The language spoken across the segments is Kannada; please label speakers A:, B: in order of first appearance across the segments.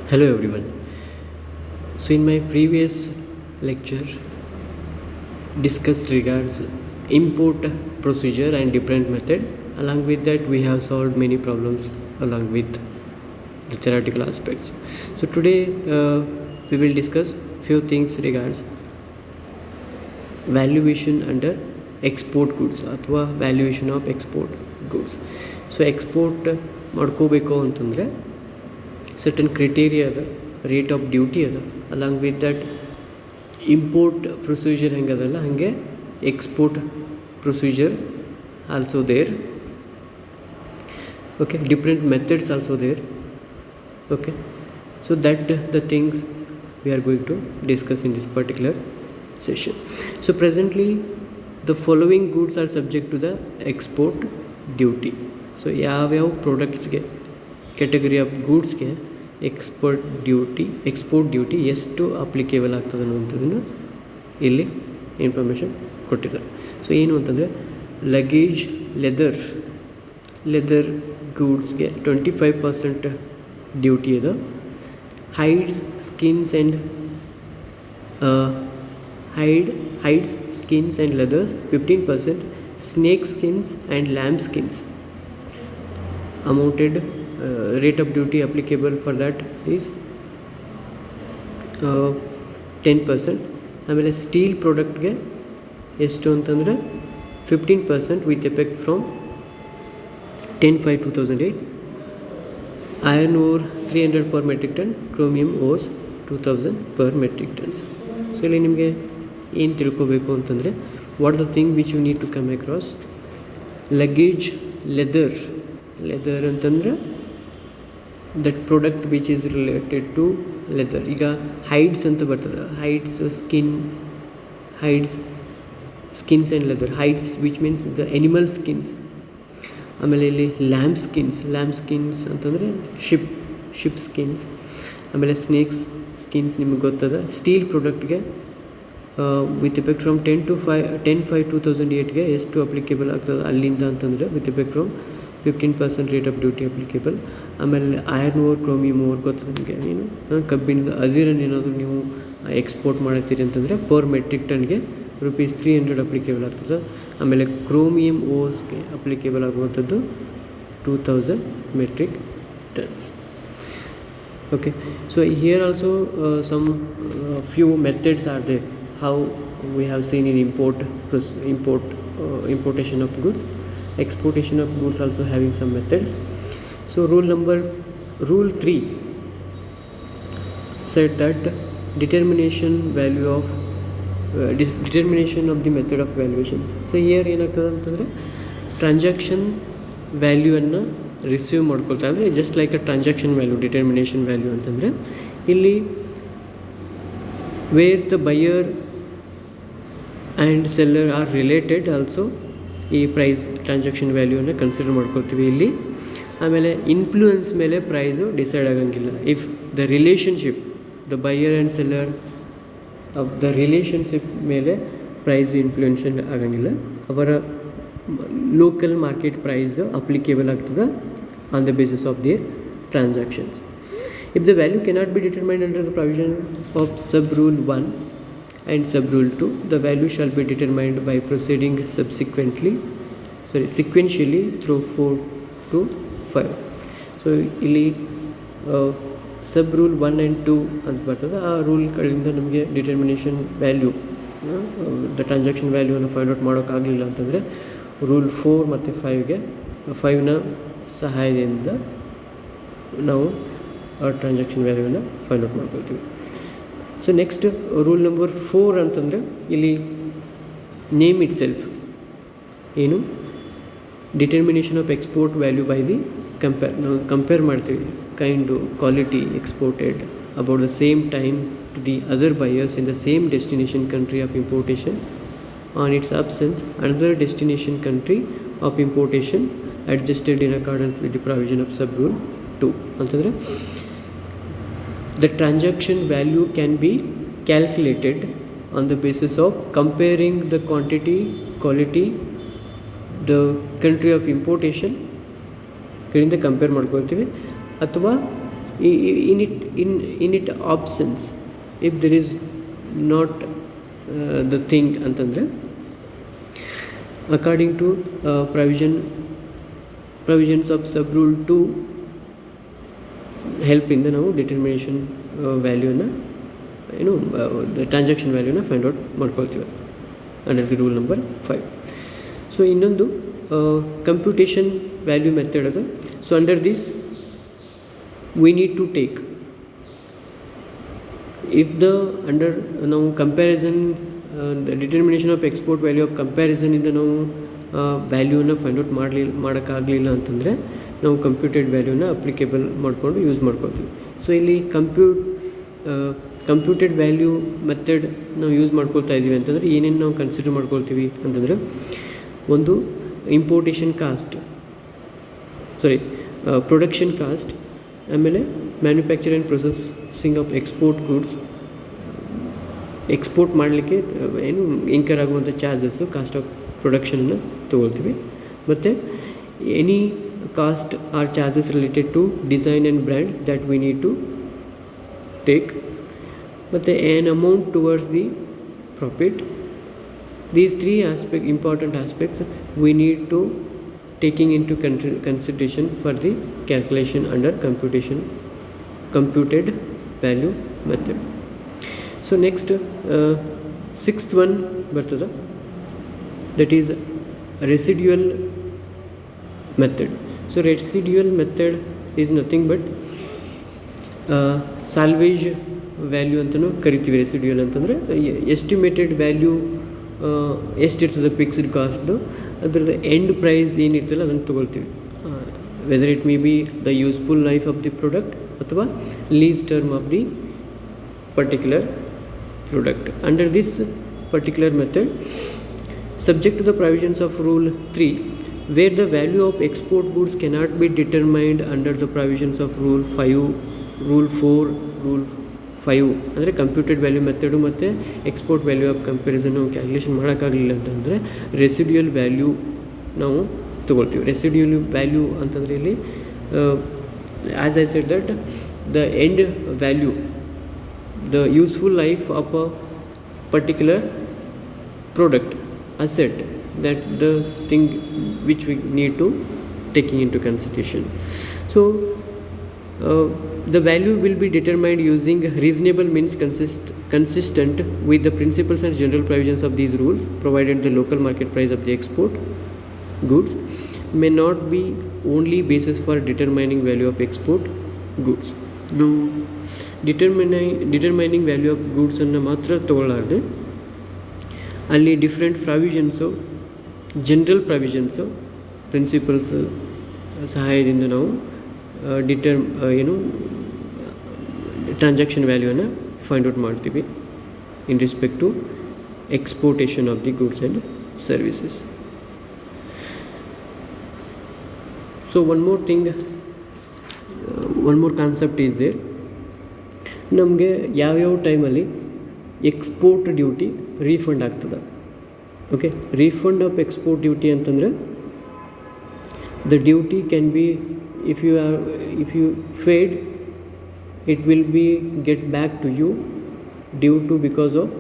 A: Hello everyone. So in my previous lecture discussed regards import procedure and different methods. Along with that we have solved many problems along with the theoretical aspects. So today we will discuss few things regards valuation under export goods ಅಥವಾ valuation of export goods. So export ಮಾಡ್ಕೋಬೇಕು ಅಂತಂದರೆ certain criteria ಅದ, rate of duty ಅದ, along with that import procedure ಹೆಂಗದಲ್ಲ ಹಾಗೆ export procedure also there. Okay, different methods also there. Okay, so that the things we are going to discuss in this particular session. So presently the following goods are subject to the export duty. So ಯಾವ್ಯಾವ ಪ್ರಾಡಕ್ಟ್ಸ್ಗೆ ಕ್ಯಾಟಗರಿ ಆಫ್ ಗೂಡ್ಸ್ಗೆ export duty ಎಷ್ಟು ಅಪ್ಲಿಕೇಬಲ್ ಆಗ್ತದೆ ಅನ್ನುವಂಥದ್ದನ್ನು ಇಲ್ಲಿ ಇನ್ಫಾರ್ಮೇಷನ್ ಕೊಟ್ಟಿದ್ದಾರೆ. ಸೊ ಏನು ಅಂತಂದರೆ ಲಗೇಜ್ ಲೆದರ್ ಗೂಡ್ಸ್ಗೆ 25% ಡ್ಯೂಟಿ ಇದೆ. hides skins and leathers 15%. snake skins and lamb skins amounted rate of duty applicable for that is 10%. ಆಮೇಲೆ ಸ್ಟೀಲ್ ಪ್ರಾಡಕ್ಟ್ಗೆ ಎಷ್ಟು ಅಂತಂದರೆ 15% with effect from 10/5/2008. iron ore 300 per metric ton, chromium ores 2000 per metric tons. So ಇಲ್ಲಿ ನಿಮಗೆ ಏನು ತಿಳ್ಕೊಬೇಕು ಅಂತಂದರೆ what the thing which you need to come across. Luggage leather ಅಂತಂದರೆ that product which is related to leather. ಈಗ ಹೈಡ್ಸ್ ಅಂತ ಬರ್ತದೆ, skins and leather. Hides which means the animal skins. ಆಮೇಲೆ ಇಲ್ಲಿ ಲ್ಯಾಂಬ್ ಸ್ಕಿನ್ಸ್ ಅಂತಂದರೆ ಶಿಪ್ ಸ್ಕಿನ್ಸ್. ಆಮೇಲೆ ಸ್ನೇಕ್ಸ್ ಸ್ಕಿನ್ಸ್ ನಿಮಗೆ ಗೊತ್ತದ. ಸ್ಟೀಲ್ ಪ್ರಾಡಕ್ಟ್ಗೆ ವಿತ್ ಎಫೆಕ್ಟ್ ಫ್ರಮ್ 10/5/2008ಗೆ ಎಷ್ಟು ಅಪ್ಲಿಕೇಬಲ್ ಆಗ್ತದೆ ಅಲ್ಲಿಂದ ಅಂತಂದರೆ with effect from 15% rate of duty applicable. ಆಮೇಲೆ ಐರನ್ ಓರ್, ಕ್ರೋಮಿಯಮ್ ಓರ್ ಗೊತ್ತದ ನಿಮಗೆ. ಏನು ಕಬ್ಬಿಣದ ಅದಿರನ್ನು ಏನಾದರೂ ನೀವು ಎಕ್ಸ್ಪೋರ್ಟ್ ಮಾಡ್ತೀರಿ ಅಂತಂದರೆ ಪರ್ ಮೆಟ್ರಿಕ್ ಟನ್ಗೆ ₹300 ಅಪ್ಲಿಕೇಬಲ್ ಆಗ್ತದೆ. ಆಮೇಲೆ ಕ್ರೋಮಿಯಮ್ ಓರ್ಸ್ಗೆ ಅಪ್ಲಿಕೇಬಲ್ ಆಗುವಂಥದ್ದು 2000 metric tons. Okay, so here also some few methods are there how we have seen in importation of goods. Exportation of goods also having some methods. So rule 3 said that determination of the method of valuations. So here ಏನಾಗ್ತದೆ ಅಂತಂದರೆ ಟ್ರಾನ್ಸಾಕ್ಷನ್ ವ್ಯಾಲ್ಯೂವನ್ನು ರಿಸೀವ್ ಮಾಡ್ಕೊಳ್ತಾ ಅಂದರೆ just like a transaction value, determination value ಅಂತಂದರೆ ಇಲ್ಲಿ where the buyer and seller are related also ಈ ಪ್ರೈಸ್ ಟ್ರಾನ್ಸಾಕ್ಷನ್ ವ್ಯಾಲ್ಯೂನ ಕನ್ಸಿಡರ್ ಮಾಡ್ಕೊಳ್ತೀವಿ ಇಲ್ಲಿ. ಆಮೇಲೆ ಇನ್ಫ್ಲೂಯೆನ್ಸ್ ಮೇಲೆ ಪ್ರೈಸು ಡಿಸೈಡ್ ಆಗೋಂಗಿಲ್ಲ. If the relationship, the buyer and seller of the relationship ಮೇಲೆ ಪ್ರೈಸು ಇನ್ಫ್ಲೂಯೆನ್ಷನ್ ಆಗೋಂಗಿಲ್ಲ. ಅವರ ಲೋಕಲ್ ಮಾರ್ಕೆಟ್ ಪ್ರೈಸ್ ಅಪ್ಲಿಕೇಬಲ್ ಆಗ್ತದೆ on the basis of their transactions. If the value cannot be determined under the provision of sub rule 1 and sub rule 2, the value shall be determined by proceeding sequentially through 4 to 5. So ಇಲ್ಲಿ ಸಬ್ ರೂಲ್ 1 and 2 ಅಂತ ಬರ್ತದೆ. ಆ ರೂಲ್ಗಳಿಂದ ನಮಗೆ ಡಿಟರ್ಮಿನೇಷನ್ ವ್ಯಾಲ್ಯೂ, ದ ಟ್ರಾನ್ಸಾಕ್ಷನ್ ವ್ಯಾಲ್ಯೂವನ್ನು ಫೈಂಡ್ ಔಟ್ ಮಾಡೋಕ್ಕಾಗಲಿಲ್ಲ ಅಂತಂದರೆ ರೂಲ್ 4 ಮತ್ತು 5ನ ಸಹಾಯದಿಂದ ನಾವು ಟ್ರಾನ್ಸಾಕ್ಷನ್ ವ್ಯಾಲ್ಯೂವನ್ನು ಫೈಂಡ್ ಔಟ್ ಮಾಡ್ಕೊಳ್ತೀವಿ. ಸೊ ನೆಕ್ಸ್ಟ್ ರೂಲ್ ನಂಬರ್ 4 ಅಂತಂದರೆ ಇಲ್ಲಿ ನೇಮ್ ಇಟ್ ಸೆಲ್ಫ್ ಏನು determination of export value by the ನಾವು ಕಂಪೇರ್ ಮಾಡ್ತೀವಿ kind quality exported about the same time to the other buyers in the same destination country of importation. On its absence another destination country of importation adjusted in accordance with the provision of sub rule 2 ಅಂತಂದರೆ the transaction value can be calculated on the basis of comparing the quantity, quality, the country of importation ಕಡೆಯಿಂದ ಕಂಪೇರ್ ಮಾಡ್ಕೊಳ್ತೀವಿ, ಅಥವಾ in it absence, if there is not the thing ಅಂತಂದರೆ according to provisions of sub rule 2 help ಇಂದ ನಾವು ಡಿಟರ್ಮಿನೇಷನ್ ವ್ಯಾಲ್ಯೂನ the transaction ವ್ಯಾಲ್ಯೂನ ಫೈಂಡ್ ಔಟ್ ಮಾಡ್ಕೊಳ್ತೀವಿ under the rule number 5. So ಇನ್ನೊಂದು ಕಂಪ್ಯೂಟೇಷನ್ ವ್ಯಾಲ್ಯೂ ಮೆಥಡ್ ಅದು. So under this we need to take, if the under ನಾವು comparison the determination of export value of comparison ಇಂದ ನಾವು ವ್ಯಾಲ್ಯೂನ ಫೈಂಡ್ ಔಟ್ ಮಾಡೋಕ್ಕಾಗಲಿಲ್ಲ ಅಂತಂದರೆ ನಾವು ಕಂಪ್ಯೂಟೆಡ್ ವ್ಯಾಲ್ಯೂನ ಅಪ್ಲಿಕೇಬಲ್ ಮಾಡಿಕೊಂಡು ಯೂಸ್ ಮಾಡ್ಕೊತೀವಿ. ಸೊ ಇಲ್ಲಿ ಕಂಪ್ಯೂಟೆಡ್ ವ್ಯಾಲ್ಯೂ ಮೆಥಡ್ ನಾವು ಯೂಸ್ ಮಾಡ್ಕೊಳ್ತಾ ಇದ್ದೀವಿ ಅಂತಂದರೆ ಏನೇನು ನಾವು ಕನ್ಸಿಡರ್ ಮಾಡ್ಕೊಳ್ತೀವಿ ಅಂತಂದರೆ, ಒಂದು ಇಂಪೋರ್ಟೇಷನ್ ಕಾಸ್ಟ್, ಪ್ರೊಡಕ್ಷನ್ ಕಾಸ್ಟ್, ಆಮೇಲೆ manufacture and processing of export goods, export ಮಾಡಲಿಕ್ಕೆ ಇನ್ಕರ್ ಆಗುವಂಥ ಚಾರ್ಜಸ್ಸು, ಕಾಸ್ಟ್ ಆಫ್ ಪ್ರೊಡಕ್ಷನನ್ನು ತೊಗೊಳ್ತೀವಿ. ಮತ್ತು any cost or charges related to design and brand that we need to take, ಮತ್ತು an amount towards the profit. These three important aspects we need to taking into consideration for the calculation under computed value method. So next sixth one bartada, that is residual method. So residual method is nothing but salvage value ಅಂತಲೂ ಕರಿತೀವಿ. ರೆಸಿಡ್ಯೂಯಲ್ ಅಂತಂದರೆ ಎಸ್ಟಿಮೇಟೆಡ್ ವ್ಯಾಲ್ಯೂ ಎಷ್ಟಿರ್ತದೆ ಫಿಕ್ಸ್ಡ್ ಕಾಸ್ಟ್ದು, ಅದರದ್ದು ಎಂಡ್ ಪ್ರೈಸ್ ಏನಿರ್ತಲ್ಲ ಅದನ್ನು ತೊಗೊಳ್ತೀವಿ. Whether it may be the useful life of the product ಅಥವಾ lease term of the particular product. Under this particular method, subject to the provisions of Rule 3, where the value of export goods cannot be determined under the provisions of Rule 5, Rule 4, Rule 5 ಅಂದರೆ ಕಂಪ್ಯೂಟೆಡ್ ವ್ಯಾಲ್ಯೂ ಮೆಥಡು ಮತ್ತು ಎಕ್ಸ್ಪೋರ್ಟ್ ವ್ಯಾಲ್ಯೂ ಆಫ್ ಕಂಪ್ಯಾರಿಸನ್ನು ಕ್ಯಾಲ್ಕುಲೇಷನ್ ಮಾಡೋಕ್ಕಾಗಲಿಲ್ಲ ಅಂತಂದರೆ ರೆಸಿಡ್ಯೂಯಲ್ ವ್ಯಾಲ್ಯೂ ನಾವು ತೊಗೊಳ್ತೀವಿ. ರೆಸಿಡ್ಯೂಯಲ್ ವ್ಯಾಲ್ಯೂ ಅಂತಂದರೆ ಇಲ್ಲಿ as I said that the end value, the useful life of a particular product, asset, that the thing which we need to taking into consideration. So the value will be determined using reasonable means consistent with the principles and general provisions of these rules, provided the local market price of the export goods may not be only basis for determining value of export goods. Now determining value of goods ಅನ್ನು ಮಾತ್ರ ತಗೊಳ್ಳಾರ್ದೆ ಅಲ್ಲಿ different provisions, general provisions, principles ಸಹಾಯದಿಂದ ನಾವು ಟ್ರಾನ್ಸಾಕ್ಷನ್ ವ್ಯಾಲ್ಯೂನ ಫೈಂಡ್ ಔಟ್ ಮಾಡ್ತೀವಿ in respect to exportation of the goods and services. So one more concept is there. ನಮಗೆ ಯಾವ್ಯಾವ ಟೈಮಲ್ಲಿ ಎಕ್ಸ್ಪೋರ್ಟ್ ಡ್ಯೂಟಿ ರೀಫಂಡ್ ಆಗ್ತದೆ. Okay, refund of export duty ಅಂತಂದರೆ the duty can be, if you paid, it will be get back to you due to because of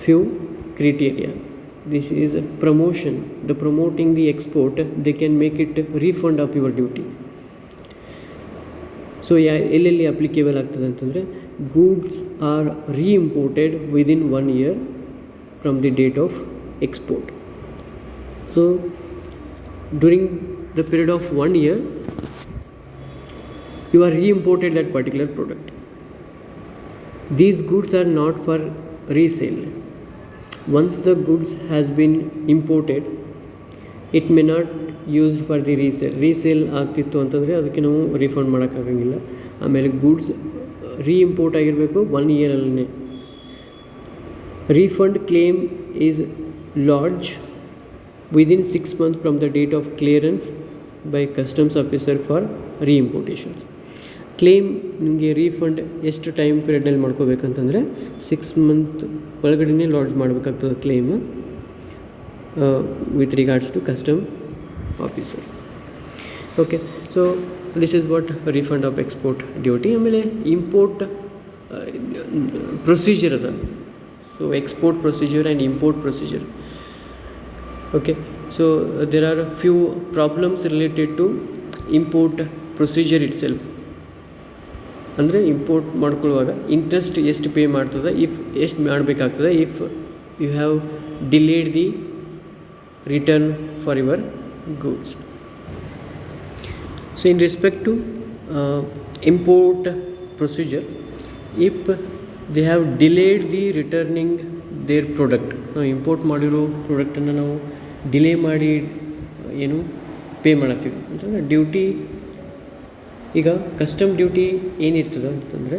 A: few criteria. This is promotion, the promoting the export, they can make it refund of your duty. So ಎಲ್ಲೆಲ್ಲಿ ಅಪ್ಲಿಕೇಬಲ್ ಆಗ್ತದೆ ಅಂತಂದರೆ, goods are re-imported within 1 year from the date of export. So during the period of 1 year you are re-imported that particular product. These goods are not for resale. Once the goods has been imported, it may not used for the resale ಆಗ್ತಿತ್ತು ಅಂತಂದರೆ ಅದಕ್ಕೆ ನಾವು ರೀಫಂಡ್ ಮಾಡೋಕ್ಕಾಗಂಗಿಲ್ಲ. ಆಮೇಲೆ ಗೂಡ್ಸ್ ರೀಇಂಪೋರ್ಟ್ ಆಗಿರಬೇಕು 1 ಇಯರಲ್ಲೇ. Refund claim is lodge within 6 months from the date of clearance by customs officer for reimportation. Claim ನಿಮಗೆ ರೀಫಂಡ್ ಎಷ್ಟು ಟೈಮ್ ಪೀರಿಯಡ್ನಲ್ಲಿ ಮಾಡ್ಕೋಬೇಕಂತಂದರೆ 6 months ಒಳಗಡೆನೇ ಲಾಡ್ಜ್ ಮಾಡಬೇಕಾಗ್ತದೆ claim with regards to custom officer. Okay, so this is what refund of export duty. ಆಮೇಲೆ ಇಂಪೋರ್ಟ್ ಪ್ರೊಸೀಜರ್ ಅದ. So export procedure and import procedure. Okay, so there are few problems related to import procedure it self. ಅಂದರೆ ಇಂಪೋರ್ಟ್ ಮಾಡ್ಕೊಳ್ಳುವಾಗ ಇಂಟ್ರೆಸ್ಟ್ ಎಷ್ಟು ಪೇ ಮಾಡ್ತದೆ, ಎಷ್ಟು ಮಾಡಬೇಕಾಗ್ತದೆ if you have delayed the return for your goods. So in respect to import procedure, if they have delayed the returning their product, ನಾವು ಇಂಪೋರ್ಟ್ ಮಾಡಿರೋ ಪ್ರಾಡಕ್ಟನ್ನು ನಾವು ಡಿಲೇ ಮಾಡಿ ಏನು ಪೇ ಮಾಡತ್ತೀವಿ ಅಂತಂದರೆ ಡ್ಯೂಟಿ. ಈಗ ಕಸ್ಟಮ್ ಡ್ಯೂಟಿ ಏನಿರ್ತದೆ ಅಂತಂದರೆ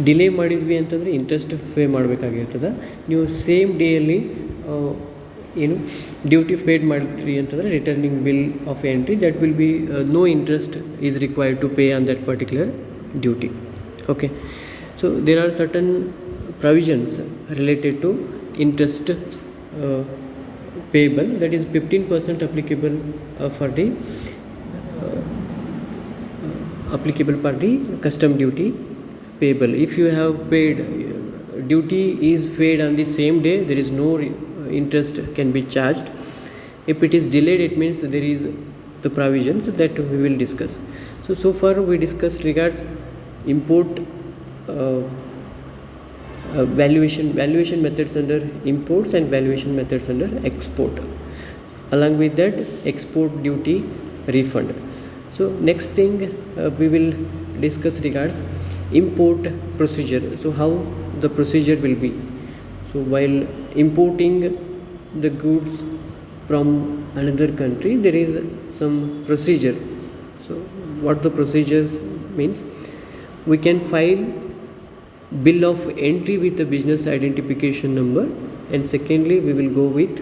A: ಡಿಲೇ ಮಾಡಿದ್ವಿ ಅಂತಂದರೆ ಇಂಟ್ರೆಸ್ಟ್ ಪೇ ಮಾಡಬೇಕಾಗಿರ್ತದೆ. ನೀವು ಸೇಮ್ ಡೇಯಲ್ಲಿ ಏನು ಡ್ಯೂಟಿ ಪೇಡ್ ಮಾಡಿದ್ರಿ ಅಂತಂದರೆ returning bill of entry, that will be no interest is required to pay on that particular duty. Okay, so there are certain provisions related to interest payable, that is 15% applicable for the custom duty payable. If you have paid duty is paid on the same day, there is no interest can be charged. If it is delayed, it means there is the provisions that we will discuss. So far we discussed regards import valuation methods under imports and valuation methods under export. Along with that, export duty refund. So next thing we will discuss regards import procedure. So how the procedure will be. So while importing the goods from another country, there is some procedure. So what the procedures means, we can file bill of entry with the business identification number, and secondly we will go with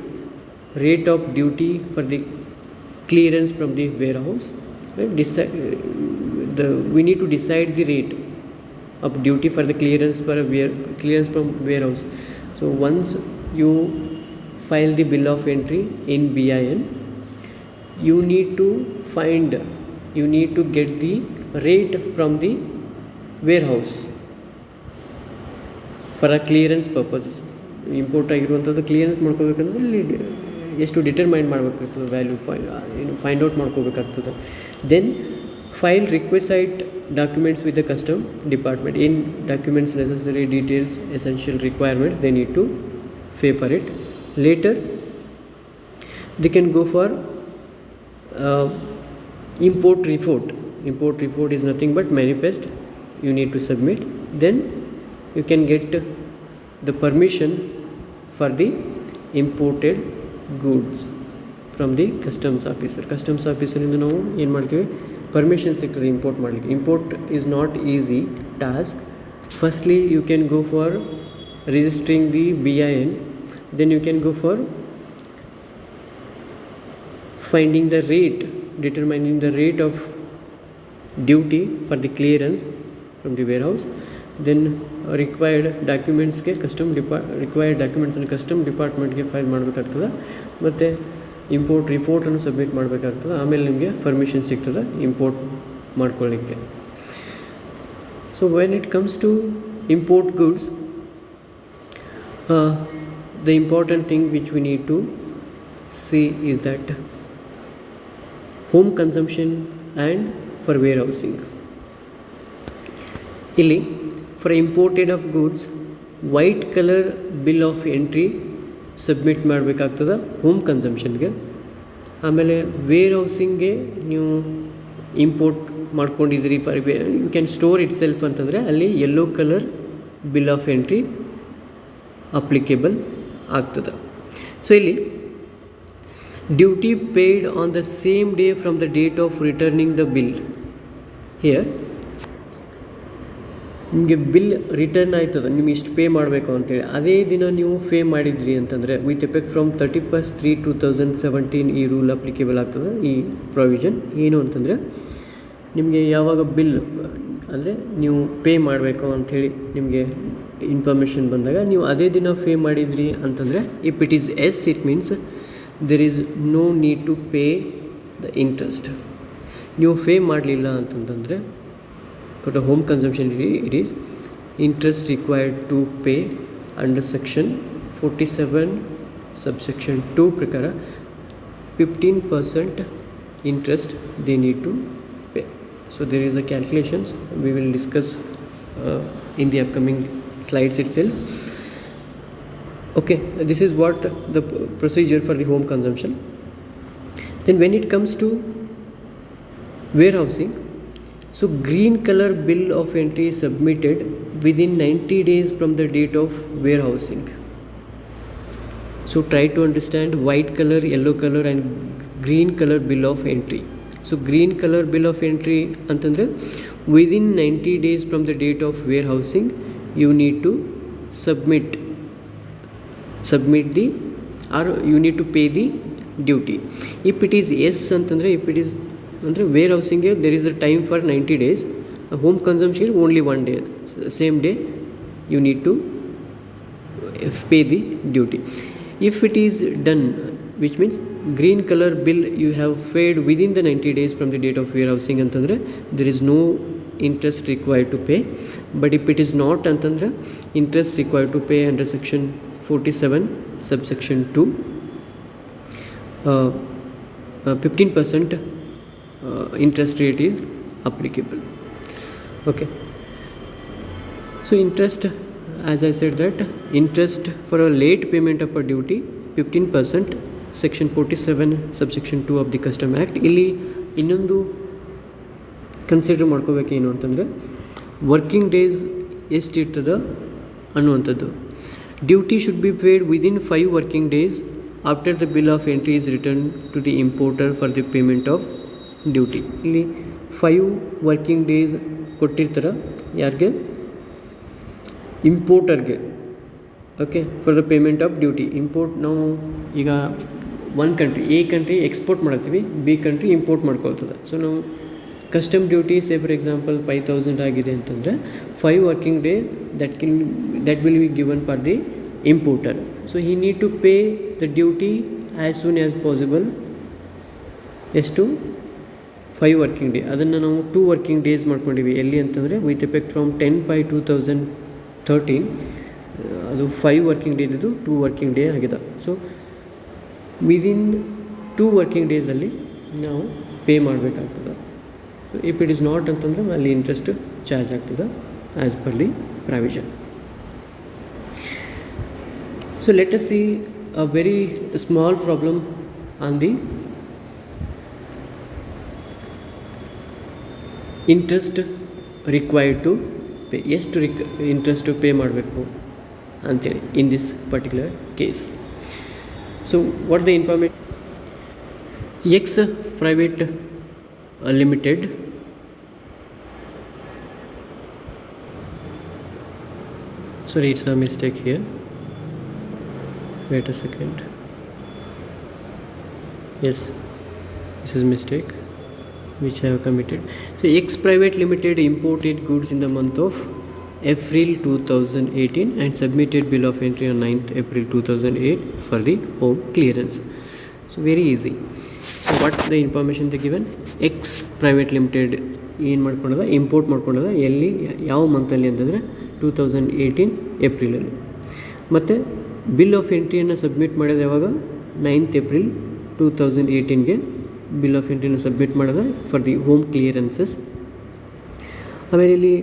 A: rate of duty for the clearance from the warehouse. We need to decide the rate of duty for the clearance from warehouse. So once you file the bill of entry in BIN, you need to get the rate from the warehouse for a clearance purposes. Import ಆಗಿರುವಂಥದ್ದು ಕ್ಲಿಯರೆನ್ಸ್ ಮಾಡ್ಕೋಬೇಕಂದ್ರೆ ಇಲ್ಲಿ ಎಷ್ಟು ಡಿಟರ್ಮೈನ್ ಮಾಡಬೇಕಾಗ್ತದೆ, ವ್ಯಾಲ್ಯೂ ಫೈಂಡ್ ಔಟ್ ಮಾಡ್ಕೋಬೇಕಾಗ್ತದೆ. Then file requisite documents with the custom department. ಏನು documents necessary, details, essential requirements, they need to pay for it. Later they can go for import report. Import report is nothing but manifest you need to submit. Then you can get the permission for the imported goods from the customs officer. Customs officer ಇಂದ ನಾವು ಏನು ಮಾಡ್ತೀವಿ, ಪರ್ಮಿಷನ್ ಸಿಗ್ತದೆ ಇಂಪೋರ್ಟ್ ಮಾಡಲಿಕ್ಕೆ. Import is not easy task. Firstly you can go for registering the BIN, then you can go for finding the rate, determining the rate of duty for the clearance from the warehouse. Then required ಡಾಕ್ಯುಮೆಂಟ್ಸ್ಗೆ ರಿಕ್ವೈರ್ಡ್ ಡಾಕ್ಯುಮೆಂಟ್ಸನ್ನು ಕಸ್ಟಮ್ ಡಿಪಾರ್ಟ್ಮೆಂಟ್ಗೆ ಫೈಲ್ ಮಾಡಬೇಕಾಗ್ತದೆ, ಮತ್ತು ಇಂಪೋರ್ಟ್ ರಿಪೋರ್ಟನ್ನು ಸಬ್ಮಿಟ್ ಮಾಡಬೇಕಾಗ್ತದೆ. ಆಮೇಲೆ ನಿಮಗೆ ಪರ್ಮಿಷನ್ ಸಿಗ್ತದೆ ಇಂಪೋರ್ಟ್ ಮಾಡ್ಕೊಳ್ಳಿಕ್ಕೆ. So when it comes to import goods, the important thing which we need to see is that home consumption and for warehousing. ಇಲ್ಲಿ for imported of goods white color bill of entry submit ಮಾಡಬೇಕಾಗ್ತದೆ ಹೋಮ್ ಕನ್ಸಂಪ್ಷನ್ಗೆ. ಆಮೇಲೆ ವೇರ್ಹೌಸಿಂಗ್ಗೆ ನೀವು ಇಂಪೋರ್ಟ್ ಮಾಡ್ಕೊಂಡಿದ್ದೀರಿ for you can store itself ಅಂತಂದರೆ ಅಲ್ಲಿ yellow colour bill of entry applicable ಆಗ್ತದೆ. ಸೊ ಇಲ್ಲಿ duty paid on the same day from the date of returning the bill. Here ನಿಮಗೆ ಬಿಲ್ ರಿಟರ್ನ್ ಆಯ್ತದೆ, ನಿಮ್ಗೆ ಇಷ್ಟು ಪೇ ಮಾಡಬೇಕು ಅಂತೇಳಿ, ಅದೇ ದಿನ ನೀವು ಪೇ ಮಾಡಿದ್ರಿ ಅಂತಂದರೆ ವಿತ್ ಎಫೆಕ್ಟ್ ಫ್ರಮ್ 31/3/2017 ಈ ರೂಲ್ ಅಪ್ಲಿಕೇಬಲ್ ಆಗ್ತದೆ. ಈ ಪ್ರೊವಿಷನ್ ಏನು ಅಂತಂದರೆ, ನಿಮಗೆ ಯಾವಾಗ ಬಿಲ್ ಅಂದರೆ ನೀವು ಪೇ ಮಾಡಬೇಕು ಅಂಥೇಳಿ ನಿಮಗೆ ಇನ್ಫಾರ್ಮೇಷನ್ ಬಂದಾಗ ನೀವು ಅದೇ ದಿನ ಪೇ ಮಾಡಿದ್ರಿ ಅಂತಂದರೆ, if it is it means there is no need to pay the interest. ನೀವು ಪೇ ಮಾಡಲಿಲ್ಲ ಅಂತಂತಂದರೆ for the home consumption it is interest required to pay under section 47 subsection 2 ಪ್ರಕಾರ 15% interest they need to pay. So there is a calculations we will discuss in the upcoming slides itself. Okay, this is what the procedure for the home consumption. Then when it comes to warehousing, so green color bill of entry is submitted within 90 days from the date of warehousing. So try to understand white color, yellow color and green color bill of entry. So green color bill of entry antandre within 90 days from the date of warehousing you need to submit the or you need to pay the duty. If it is yes antandre, if it is ಅಂದರೆ ವೇರ್ ಹೌಸಿಂಗ್ಗೆ there is a time for 90 days, home consumption only 1 day, same day you need to pay the duty. If it is done, which means green colour bill you have paid within the 90 days from the date of warehousing ಅಂತಂದರೆ there is no interest required to pay. But if it is not ಅಂತಂದರೆ interest required to pay under section 47 subsection 2, 15% interest rate is applicable. Okay, so interest, as I said that interest for a late payment of a duty 15% section 47 subsection 2 of the custom act. ಇಲ್ಲಿ ಇನ್ನೊಂದು ಕನ್ಸಿಡರ್ ಮಾಡ್ಕೋಬೇಕೇನು ಅಂತಂದರೆ ವರ್ಕಿಂಗ್ ಡೇಸ್ ಎಷ್ಟಿರ್ತದ ಅನ್ನುವಂಥದ್ದು. Duty should be paid within 5 working days after the bill of entry is returned to the importer for the payment of duty. ಇಲ್ಲಿ 5 working days ಕೊಟ್ಟಿರ್ತಾರೆ ಯಾರಿಗೆ, ಇಂಪೋರ್ಟರ್ಗೆ. Okay, for the payment of duty. Import ನಾವು ಈಗ ಒಂದು ಕಂಟ್ರಿ ಎ ಕಂಟ್ರಿ ಎಕ್ಸ್ಪೋರ್ಟ್ ಮಾಡ್ತೀವಿ, ಬಿ ಕಂಟ್ರಿ ಇಂಪೋರ್ಟ್ ಮಾಡ್ಕೊಳ್ತದೆ. ಸೊ ನಾವು custom duty say for example 5,000 ಆಗಿದೆ ಅಂತಂದರೆ 5 working day that will be given for the importer. So he need to pay the duty as soon as possible. ಎಷ್ಟು 5 working day. ಅದನ್ನು ನಾವು 2 working days ಮಾಡ್ಕೊಂಡಿವಿ. ಎಲ್ಲಿ ಅಂತಂದರೆ ವಿತ್ ಎಫೆಕ್ಟ್ ಫ್ರಮ್ 10/2013 ಅದು 5 working day ಇದ್ದು 2 working day ಆಗಿದೆ. ಸೊ ವಿದಿನ್ 2 working ಡೇಸಲ್ಲಿ ನಾವು ಪೇ ಮಾಡಬೇಕಾಗ್ತದೆ. So if it is not ಅಂತಂದರೆ ಅಲ್ಲಿ ಇಂಟ್ರೆಸ್ಟ್ ಚಾರ್ಜ್ ಆಗ್ತದೆ as per the provision. So let us see a very small problem on the interest required to pay. ಎಷ್ಟು ಇಂಟ್ರೆಸ್ಟ್ ಪೇ ಮಾಡಬೇಕು ಅಂಥೇಳಿ in this particular case. So what the information, X private limited sorry, it's a mistake here, wait a second, yes, this is mistake which I have committed. So X Private Limited imported goods in the month of April 2018 and submitted bill of entry on 9th April 2008 for the home clearance. So very easy. So what the information they given, X Private Limited ಏನು ಮಾಡ್ಕೊಂಡದ, ಇಂಪೋರ್ಟ್ ಮಾಡ್ಕೊಂಡದ ಎಲ್ಲಿ ಯಾವ ಮಂತಲ್ಲಿ ಅಂತಂದರೆ 2018 ಏಪ್ರಿಲಲ್ಲಿ. ಮತ್ತು ಬಿಲ್ ಆಫ್ ಎಂಟ್ರಿಯನ್ನು ಸಬ್ಮಿಟ್ ಮಾಡೋದು ಯಾವಾಗ, 9th April 2018ಗೆ ಬಿಲ್ ಆಫ್ ಎಂಟ್ರಿನ ಸಬ್ಮಿಟ್ ಮಾಡೋದು ಫಾರ್ ದಿ ಹೋಮ್ ಕ್ಲಿಯರೆನ್ಸಸ್. ಆಮೇಲೆ ಇಲ್ಲಿ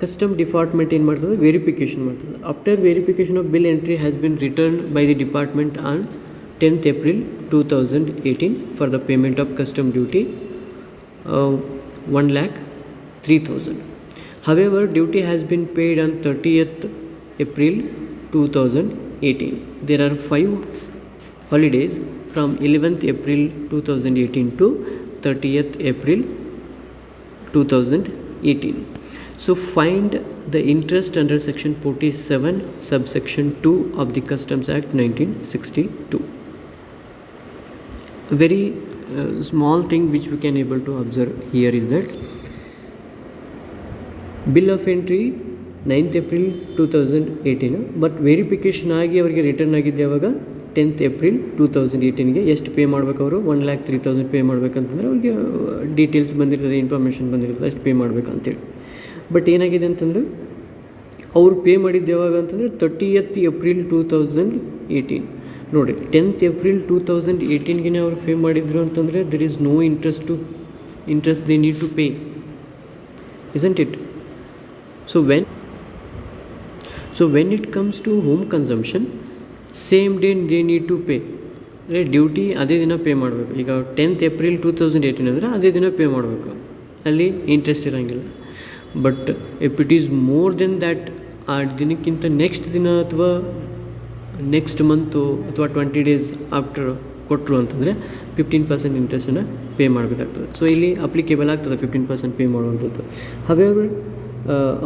A: ಕಸ್ಟಮ್ ಡಿಪಾರ್ಟ್ಮೆಂಟ್ ಏನು ಮಾಡ್ತದೆ, ವೆರಿಫಿಕೇಷನ್ ಮಾಡ್ತದೆ. After verification of bill entry has been return by the department on 10th April 2018 for the payment of custom duty 1,03,000. However, duty has been paid on 30th April 2018. There are 5 holidays from 11th April 2018 to 30th April 2018. So find the interest under section 47 subsection 2 of the Customs Act 1962. A very small thing which we can able to observe here is that bill of entry 9th April 2018, but verification ಆಗಿ ಅವರಿಗೆ ರಿಟರ್ನ್ ಆಗಿದ್ದು ಯಾವಾಗ 10th ಏಪ್ರಿಲ್ 2018ಗೆ ಎಷ್ಟು ಪೇ ಮಾಡ್ಬೇಕು ಅವರು 1,03,000 ಪೇ ಮಾಡ್ಬೇಕಂತಂದರೆ ಅವ್ರಿಗೆ ಡೀಟೇಲ್ಸ್ ಬಂದಿರ್ತದೆ, ಇನ್ಫಾರ್ಮೇಷನ್ ಬಂದಿರ್ತದೆ, ಅಷ್ಟು ಪೇ ಮಾಡಬೇಕು ಅಂತೇಳಿ. ಬಟ್ ಏನಾಗಿದೆ ಅಂತಂದರೆ ಅವ್ರು ಪೇ ಮಾಡಿದ್ದು ಯಾವಾಗ ಅಂತಂದರೆ 30th ಏಪ್ರಿಲ್ 2018. ನೋಡಿ 10th ಏಪ್ರಿಲ್ 2018ಗೆ ಅವ್ರು ಪೇ ಮಾಡಿದ್ರು ಅಂತಂದರೆ there is no interest they need to pay, isn't it? So when it comes to home consumption, same day they need to pay. Duty ಅದೇ ದಿನ ಪೇ ಮಾಡಬೇಕು. ಈಗ 10th ಏಪ್ರಿಲ್ 2018 ಅಂದರೆ ಅದೇ ದಿನ ಪೇ ಮಾಡಬೇಕು, ಅಲ್ಲಿ ಇಂಟ್ರೆಸ್ಟ್ ಇರೋಂಗಿಲ್ಲ. But if it is more than that, ಆ ದಿನಕ್ಕಿಂತ ನೆಕ್ಸ್ಟ್ ದಿನ ಅಥವಾ ನೆಕ್ಸ್ಟ್ ಮಂತು ಅಥವಾ 20 days ಆಫ್ಟರ್ ಕೊಟ್ಟರು ಅಂತಂದರೆ 15% ಇಂಟ್ರೆಸ್ಟನ್ನು ಪೇ ಮಾಡಬೇಕಾಗ್ತದೆ. ಸೊ ಇಲ್ಲಿ ಅಪ್ಲಿಕೇಬಲ್ ಆಗ್ತದೆ 15% ಪೇ ಮಾಡುವಂಥದ್ದು. ಹವೆವರ್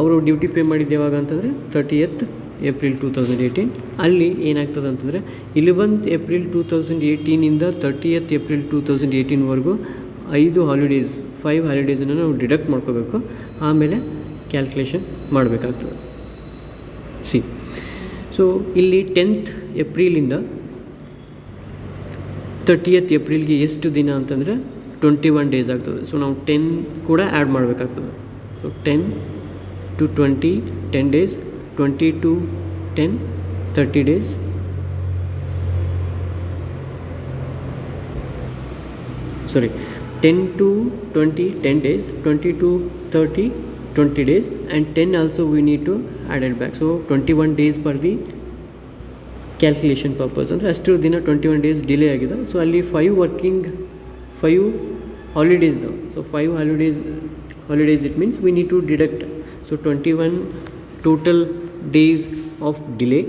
A: ಅವರು ಡ್ಯೂಟಿ ಪೇ ಮಾಡಿದ್ದು ಯಾವಾಗ ಅಂತಂದರೆ 30th ಏಪ್ರಿಲ್ 2018. ಅಲ್ಲಿ ಏನಾಗ್ತದೆ ಅಂತಂದರೆ 11th ಏಪ್ರಿಲ್ 2018ಇಂದ 30th ಏಪ್ರಿಲ್ 2018ವರೆಗೂ 5 ಹಾಲಿಡೇಸನ್ನು ನಾವು ಡಿಡಕ್ಟ್ ಮಾಡ್ಕೋಬೇಕು, ಆಮೇಲೆ ಕ್ಯಾಲ್ಕುಲೇಷನ್ ಮಾಡಬೇಕಾಗ್ತದೆ. ಸೊ ಇಲ್ಲಿ 10th ಏಪ್ರಿಲಿಂದ 30th ಏಪ್ರಿಲ್ಗೆ ಎಷ್ಟು ದಿನ ಅಂತಂದರೆ 21 days ಆಗ್ತದೆ. ಸೊ ನಾವು 10 ಕೂಡ ಆ್ಯಡ್ ಮಾಡಬೇಕಾಗ್ತದೆ. So 10 to 20 10 days, 20 to 10 30 days, 10 to 20 10 days, 20 to 30 20 days, and 10 also we need to add it back. So 21 days per the calculation purpose. ಅಂದರೆ ಅಷ್ಟು ದಿನ 21 days ಡಿಲೇ ಆಗಿದೆ. ಸೊ ಅಲ್ಲಿ 5 holidays. So 5 holidays it means we need to deduct. So 21 total days of delay.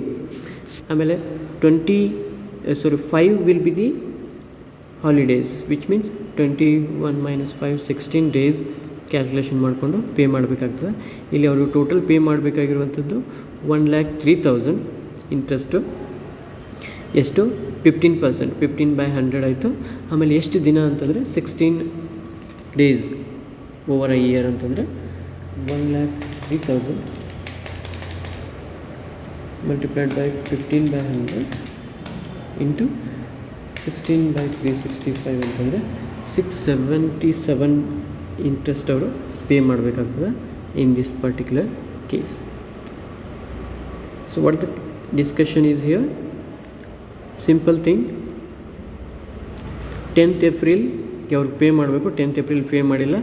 A: ಆಮೇಲೆ 5 will be the holidays, which means 21 - 5 16 days calculation ಮಾಡಿಕೊಂಡು ಪೇ ಮಾಡಬೇಕಾಗ್ತದೆ. ಇಲ್ಲಿ ಅವರು ಟೋಟಲ್ ಪೇ ಮಾಡಬೇಕಾಗಿರುವಂಥದ್ದು 1,03,000 ಇಂಟ್ರೆಸ್ಟು. ಎಷ್ಟು 15%, 15/100 ಆಯಿತು. ಆಮೇಲೆ ಎಷ್ಟು ದಿನ ಅಂತಂದರೆ 16 days ಓವರ್ ಅ ಇಯರ್ ಅಂತಂದರೆ 1,03,000 ಮಲ್ಟಿಪ್ಲೈಡ್ ಬೈ 15/100 ಇಂಟು 16/365 ಅಂತಂದರೆ 677 ಇಂಟ್ರೆಸ್ಟ್ ಅವರು ಪೇ ಮಾಡಬೇಕಾಗ್ತದೆ ಇನ್ this particular case. So what the discussion is here? Simple thing, 10th ಏಪ್ರಿಲ್ಗೆ ಅವ್ರು ಪೇ ಮಾಡಬೇಕು. 10th ಏಪ್ರಿಲ್ ಪೇ ಮಾಡಿಲ್ಲ,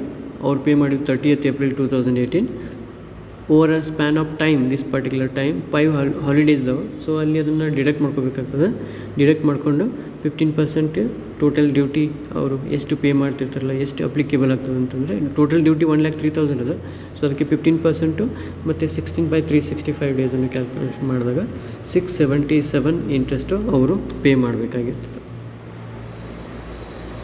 A: ಅವ್ರು ಪೇ ಮಾಡಿದ್ದು 30th April 2018. Over a span of time, this particular time 5 ಹಾಲಿಡೇಸ್ದವು. ಸೊ ಅಲ್ಲಿ ಅದನ್ನು ಡಿಡಕ್ಟ್ ಮಾಡ್ಕೋಬೇಕಾಗ್ತದೆ. ಡಿಡಕ್ಟ್ ಮಾಡಿಕೊಂಡು 15% ಟೋಟಲ್ ಡ್ಯೂಟಿ ಅವರು ಎಷ್ಟು ಪೇ ಮಾಡ್ತಿರ್ತಾರಲ್ಲ, ಎಷ್ಟು ಅಪ್ಲಿಕೇಬಲ್ ಆಗ್ತದೆ ಅಂತಂದರೆ ಟೋಟಲ್ ಡ್ಯೂಟಿ 1,03,000 ಅದ. ಸೊ ಅದಕ್ಕೆ 15% ಮತ್ತು 16/365 ಡೇಸನ್ನು ಕ್ಯಾಲ್ಕುಲೇಷನ್ ಮಾಡಿದಾಗ 677 ಇಂಟ್ರೆಸ್ಟು ಅವರು ಪೇ ಮಾಡಬೇಕಾಗಿರ್ತದೆ.